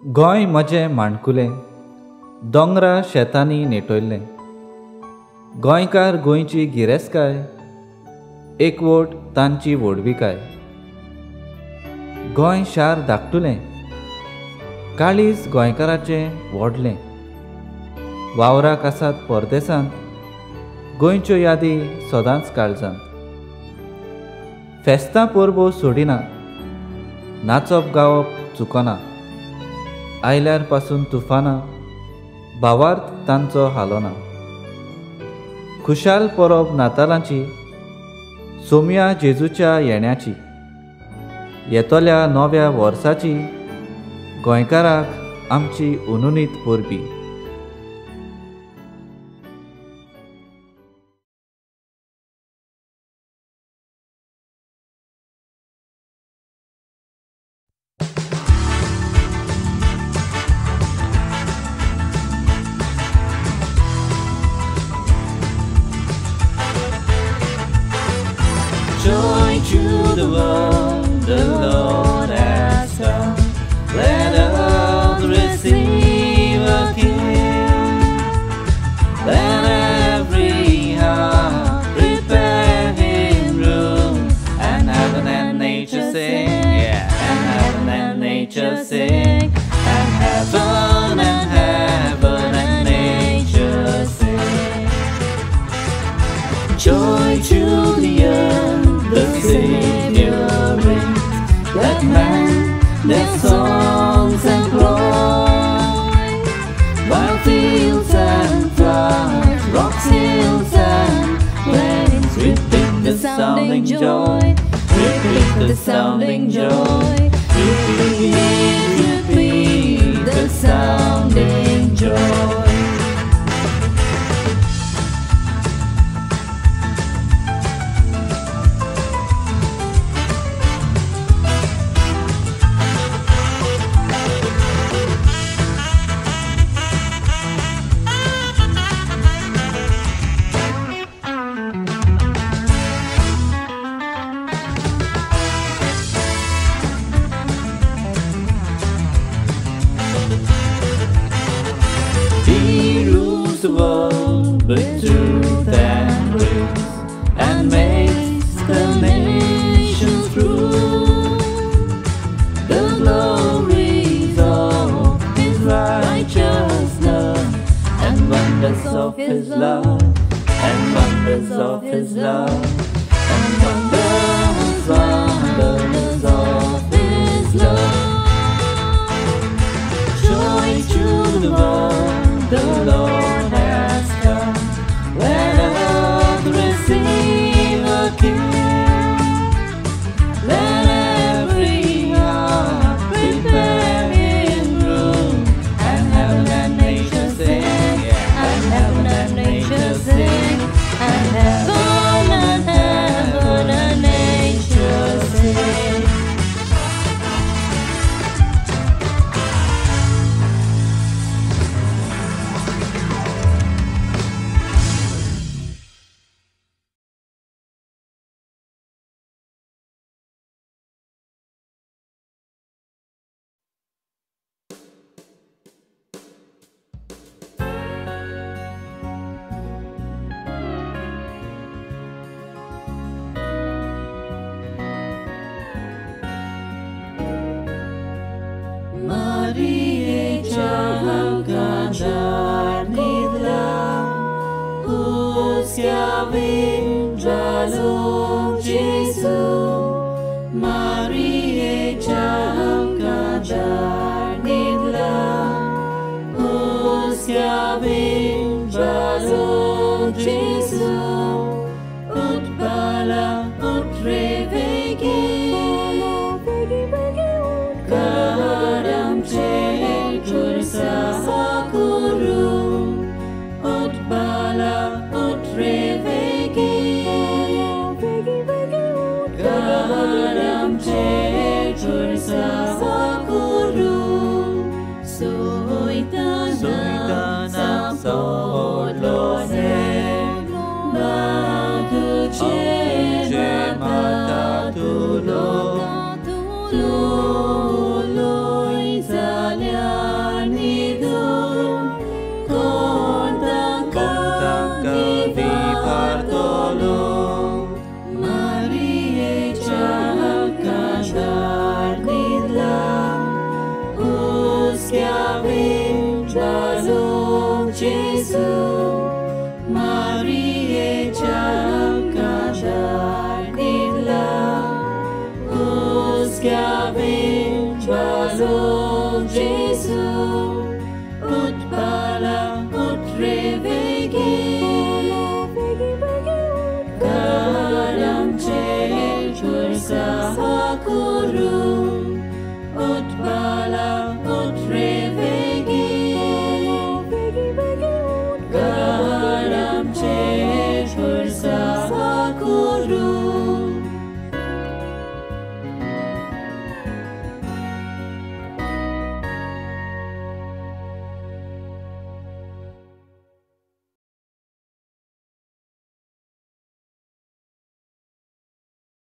गोंय म्हजें माणकुलें, दोंगरा शेतांनी नेटोयल्लें. गोंयकार गोंयची गिरेस्तकाय, एकवट तांची व्हडविकाय. गोंय शार धाकटुलें, काळीज गोंयकाराचें व्हडलें. वावराक आसात परदेसांत, गोंयच्यो यादी सदांच काळजांत. फेस्तां परबो सोडिना, नाचप गावप चुकना. आयल्यार पासून तुफाना, भावार्थ तांचो हालोना. खुशाल परब नातालांची, सोमया जेजूच्या येण्याची. येतोल्या नव्या वर्साची, गोंयकाराक आमची उनुनीत परबी. Joy to the world, the Lord has come. Let earth receive a King. Let every heart prepare Him room. And heaven and nature sing, yeah. And heaven and nature sing. And heaven and nature sing. Joy to the earth, the Savior reigns. Let men their songs employ, while fields and flowers, rocks, hills and plains repeat the sounding joy, repeat the sounding joy, repeat the sounding joy. The world with truth and grace, and makes the nations through the glories of His righteousness, and wonders of His love, and wonders of His love, and wonders of His love. Joy to the world, the Lord has come. Let earth receive a King. Let every heart prepare Him room. And heaven and nature sing, and heaven and nature sing, and heaven and nature sing. Mariecia gadar nidla, Husiavin jalom Jesu. Mariecia gadar nidla, Husiavin jalom Jesu. Ut bala ut revegi, Kadam cel kursakurum, ut bala ut revegi, Saha